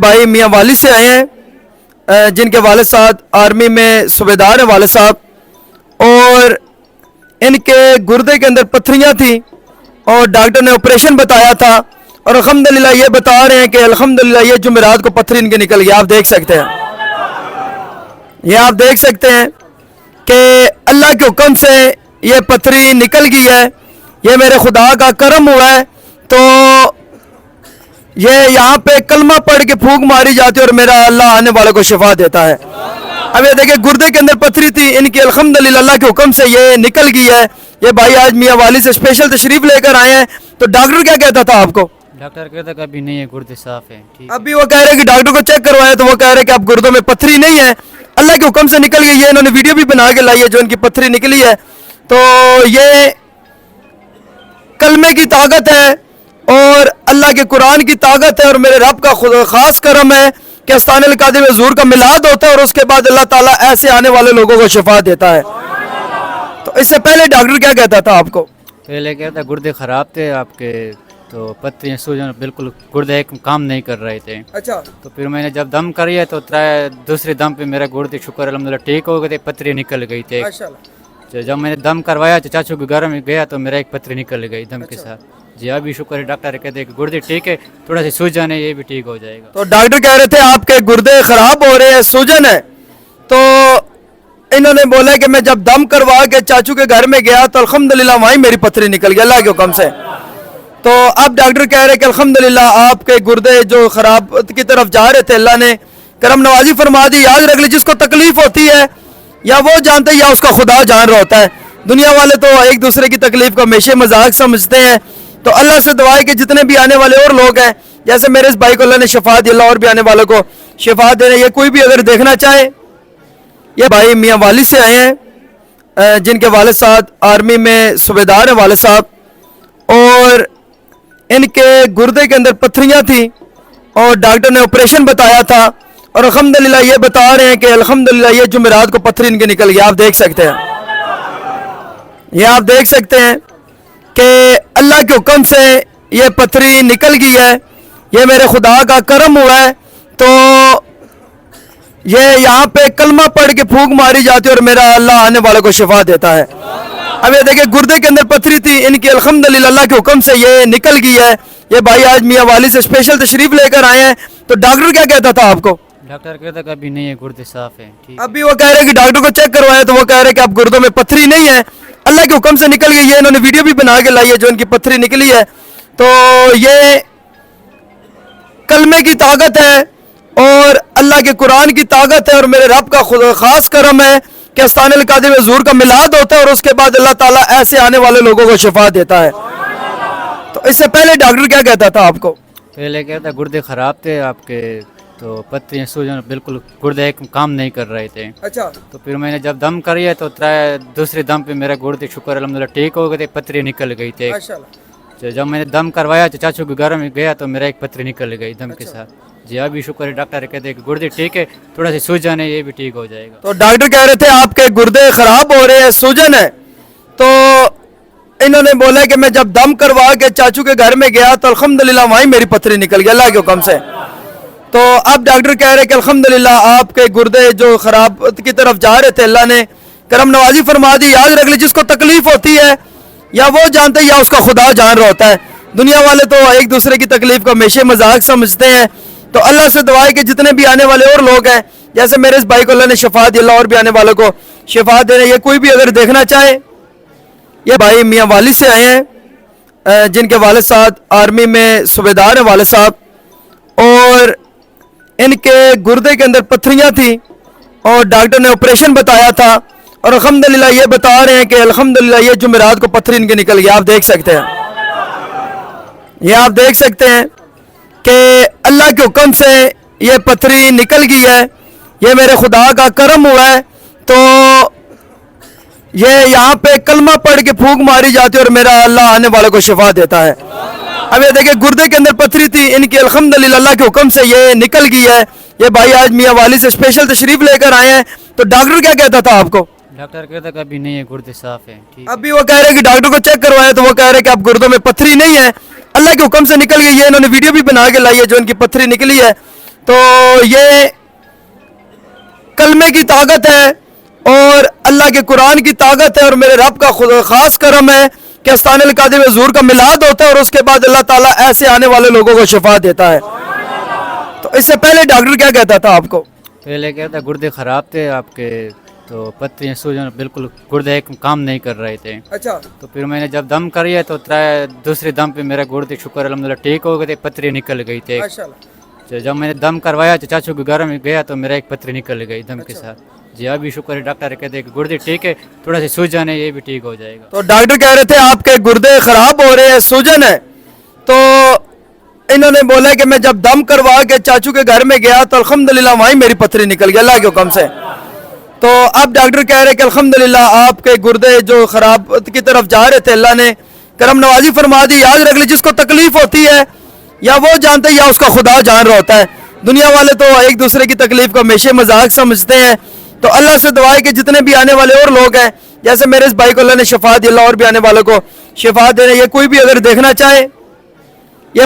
بھائی میاں والد سے آئے ہیں جن کے والد صاحب آرمی میں صوبیدار ہیں والد صاحب، اور ان کے گردے کے اندر پتھریاں تھیں اور ڈاکٹر نے آپریشن بتایا تھا، اور الحمدللہ یہ بتا رہے ہیں کہ الحمدللہ یہ جمعرات کو پتھری ان کے نکل گئی۔ آپ دیکھ سکتے ہیں، یہ آپ دیکھ سکتے ہیں کہ اللہ کے حکم سے یہ پتھری نکل گئی ہے، یہ میرے خدا کا کرم ہوا ہے۔ تو یہ یہاں پہ کلمہ پڑھ کے پھونک ماری جاتی ہے اور میرا اللہ آنے والوں کو شفا دیتا ہے۔ اب یہ دیکھیں گردے کے اندر پتھری تھی، ان کی الحمدللہ اللہ کے حکم سے یہ نکل گئی ہے۔ یہ بھائی آج میاں والد سے اسپیشل تشریف لے کر آئے ہیں۔ تو ڈاکٹر کیا کہتا تھا آپ کو؟ ڈاکٹر کہتا کہ ابھی نہیں ہے، گردے صاف ہیں۔ ابھی وہ کہہ رہے کہ ڈاکٹر کو چیک کروایا تو وہ کہہ رہے کہ اب گردوں میں پتھری نہیں ہے، اللہ کے حکم سے نکل گئی ہے۔ انہوں نے ویڈیو بھی بنا کے لائی ہے جو ان کی پتھری نکلی ہے۔ تو یہ کلمے کی طاقت ہے اور اللہ کے قرآن کی طاقت ہے، اور میرے رب کا خاص کرم ہے کہ استان القادری میں حضور کا میلاد ہوتا ہے اور اس کے بعد اللہ تعالیٰ ایسے آنے والے لوگوں کو شفا دیتا ہے۔ تو اس سے پہلے ڈاکٹر کیا کہتا تھا آپ کو؟ پہلے کہتا گردے خراب تھے آپ کے، تو پتھریاں سوجن بالکل گردے ایک کام نہیں کر رہے تھے۔ اچھا، تو پھر میں نے جب دم کری تو دوسرے دم پہ میرا گردے شکر الحمدللہ ٹھیک ہو گئے تھے، پتھری نکل گئی تھی۔ جب میں نے دم کروایا تو چاچو کے گھر میں گیا تو میرا ایک پتھری نکل گئی دم کے ساتھ۔ جی ابھی شکر ہے، ڈاکٹر کہتے ہیں کہ گردے ٹھیک ہے، تھوڑا سا سوجن ہے، یہ بھی ٹھیک ہو جائے گا۔ تو ڈاکٹر کہہ رہے تھے آپ کے گردے خراب ہو رہے ہیں، سوجن ہے، تو انہوں نے بولا کہ میں جب دم کروا کے چاچو کے گھر میں گیا تو الحمدللہ وہیں میری پتھری نکل گئی اللہ کے حکم سے۔ تو اب ڈاکٹر کہہ رہے کہ الحمدللہ آپ کے گردے جو خراب کی طرف جا رہے تھے اللہ نے کرم نوازی فرما دی۔ یاد رکھ لی، جس کو تکلیف ہوتی ہے یا وہ جانتے یا اس کا خدا جان رہا ہوتا ہے۔ دنیا والے تو ایک دوسرے کی تکلیف کو ہمیشہ مذاق سمجھتے ہیں۔ تو اللہ سے دعا ہے کہ جتنے بھی آنے والے اور لوگ ہیں، جیسے میرے اس بھائی کو اللہ نے شفا دی، اللہ اور بھی آنے والوں کو شفا دے رہے ہیں۔ یہ کوئی بھی اگر دیکھنا چاہے، یہ بھائی میاں والد سے آئے ہیں جن کے والد صاحب آرمی میں صوبیدار ہیں والد صاحب، اور ان کے گردے کے اندر پتھریاں تھیں اور ڈاکٹر نے آپریشن بتایا تھا، اور الحمدللہ یہ بتا رہے ہیں کہ الحمدللہ یہ جمعرات کو پتھری ان کے نکل گئی۔ آپ دیکھ سکتے ہیں، یہ آپ دیکھ سکتے ہیں کہ اللہ کے حکم سے یہ پتھری نکل گئی ہے، یہ میرے خدا کا کرم ہوا ہے۔ تو یہ یہاں پہ کلمہ پڑھ کے پھونک ماری جاتی ہے اور میرا اللہ آنے والوں کو شفا دیتا ہے۔ اب یہ دیکھیں گردے کے اندر پتھری تھی، ان کی الحمدللہ اللہ کے حکم سے یہ نکل گئی ہے۔ یہ بھائی آج میاں والد سے اسپیشل تشریف لے کر آئے ہیں۔ تو ڈاکٹر کیا کہتا تھا آپ کو؟ ڈاکٹر کہتا کہ ابھی نہیں ہے، گردے صاف ہیں۔ ابھی وہ کہہ رہے کہ ڈاکٹر کو چیک کروایا تو وہ کہہ رہے کہ اب گردوں میں پتھری نہیں ہے، اللہ کے حکم سے نکل گئی ہے۔ انہوں نے ویڈیو بھی بنا کے لائی ہے جو ان کی پتھری نکلی ہے۔ تو یہ کلمے کی طاقت ہے اور اللہ کے قرآن کی طاقت ہے، اور میرے رب کا خاص کرم ہے کہ استان القادری میں حضور کا میلاد ہوتا ہے اور اس کے بعد اللہ تعالیٰ ایسے آنے والے لوگوں کو شفا دیتا ہے۔ تو اس سے پہلے ڈاکٹر کیا کہتا تھا آپ کو؟ پہلے کہتا گردے خراب تھے آپ کے، تو پتھریاں سوجن بالکل گردے ایک کام نہیں کر رہے تھے۔ اچھا، تو پھر میں نے جب دم کری تو دوسرے دم پہ میرا گردے شکر الحمدللہ ٹھیک ہو گئے تھے، پتھری نکل گئی تھی۔ جب میں نے دم کروایا تو چاچو کے گھر میں گیا تو میرا ایک پتھری نکل گئی دم کے ساتھ۔ جی ابھی شکر ہے، ڈاکٹر کہتے ہیں کہ گردے ٹھیک ہے، تھوڑا سا سوجن ہے، یہ بھی ٹھیک ہو جائے گا۔ تو ڈاکٹر کہہ رہے تھے آپ کے گردے خراب ہو رہے ہیں، سوجن ہے، تو انہوں نے بولا کہ میں جب دم کروا کے چاچو کے گھر میں گیا تو الحمدللہ وہیں میری پتھری نکل گئی اللہ کے حکم سے۔ تو اب ڈاکٹر کہہ رہے کہ الحمدللہ آپ کے گردے جو خراب کی طرف جا رہے تھے اللہ نے کرم نوازی فرما دی۔ یاد رکھ لی، جس کو تکلیف ہوتی ہے یا وہ جانتے یا اس کا خدا جان رہا ہوتا ہے۔ دنیا والے تو ایک دوسرے کی تکلیف کو ہمیشہ مذاق سمجھتے ہیں۔ تو اللہ سے دعا ہے کہ جتنے بھی آنے والے اور لوگ ہیں، جیسے میرے اس بھائی کو اللہ نے شفا دی، اللہ اور بھی آنے والوں کو شفا دے رہے ہیں۔ یہ کوئی بھی اگر دیکھنا چاہے، یہ بھائی میاں والد سے آئے ہیں جن کے والد صاحب آرمی میں صوبیدار ہیں والد صاحب، اور ان کے گردے کے اندر پتھریاں تھیں اور ڈاکٹر نے آپریشن بتایا تھا، اور الحمدللہ یہ بتا رہے ہیں کہ الحمدللہ یہ جمعرات کو پتھری ان کے نکل گئی۔ آپ دیکھ سکتے ہیں، یہ آپ دیکھ سکتے ہیں کہ اللہ کے حکم سے یہ پتھری نکل گئی ہے، یہ میرے خدا کا کرم ہوا ہے۔ تو یہ یہاں پہ کلمہ پڑھ کے پھونک ماری جاتی ہے اور میرا اللہ آنے والوں کو شفا دیتا ہے۔ اب یہ دیکھیں گردے کے اندر پتھری تھی، ان کی الحمدللہ اللہ کے حکم سے یہ نکل گئی ہے۔ یہ بھائی آج میاں والد سے اسپیشل تشریف لے کر آئے ہیں۔ تو ڈاکٹر کیا کہتا تھا آپ کو؟ ڈاکٹر کہتا کہ ابھی نہیں ہے، گردے صاف ہیں۔ ابھی وہ کہہ رہے کہ ڈاکٹر کو چیک کروایا تو وہ کہہ رہے کہ اب گردوں میں پتھری نہیں ہے، اللہ کے حکم سے نکل گئی ہے۔ انہوں نے ویڈیو بھی بنا کے لائی ہے جو ان کی پتھری نکلی ہے۔ تو یہ کلمے کی طاقت ہے اور اللہ کے قرآن کی طاقت ہے اور میرے رب کا خاص کرم ہے کہ استان القادری میں حضور کا میلاد ہوتا ہے اور اس کے بعد اللہ تعالیٰ ایسے آنے والے لوگوں کو شفا دیتا ہے. تو اس سے پہلے ڈاکٹر کیا کہتا تھا آپ کو؟ پہلے کیا تھا گردے خراب تھے آپ کے تو پتریاں سوجن بالکل گردے ایک کام نہیں کر رہے تھے. اچھا تو پھر میں نے جب دم کری تو دوسری دم پہ میرے گردے شکر الحمدللہ ٹھیک ہو گئے تھے پتری نکل گئی تھی. جب میں نے دم کروایا تو چاچو کے گھر میں گیا تو میرا ایک پتری نکل گئی دم کے ساتھ. جی ابھی شکر ہے ڈاکٹر کہتے ہیں کہ گردے ٹھیک ہے تھوڑا سا سوجن ہے یہ بھی ٹھیک ہو جائے گا. تو ڈاکٹر کہہ رہے تھے آپ کے گردے خراب ہو رہے ہیں سوجن ہے تو انہوں نے بولا کہ میں جب دم کروا کے چاچو کے گھر میں گیا تو الحمدللہ وہیں میری پتھری نکل گئی اللہ کے حکم سے. تو اب ڈاکٹر کہہ رہے کہ الحمدللہ آپ کے گردے جو خراب کی طرف جا رہے تھے اللہ نے کرم نوازی فرما دی. یاد رکھ لی جس کو تکلیف ہوتی ہے یا وہ جانتے ہیں یا اس کا خدا جان رہا ہوتا ہے. دنیا والے تو ایک دوسرے کی تکلیف کو ہمیشہ مذاق سمجھتے ہیں. تو اللہ سے دعا ہے کہ جتنے بھی آنے والے اور لوگ ہیں جیسے میرے اس بھائی کو اللہ نے شفا دی اللہ اور بھی آنے والوں کو شفا دے. یہ کوئی بھی اگر دیکھنا چاہے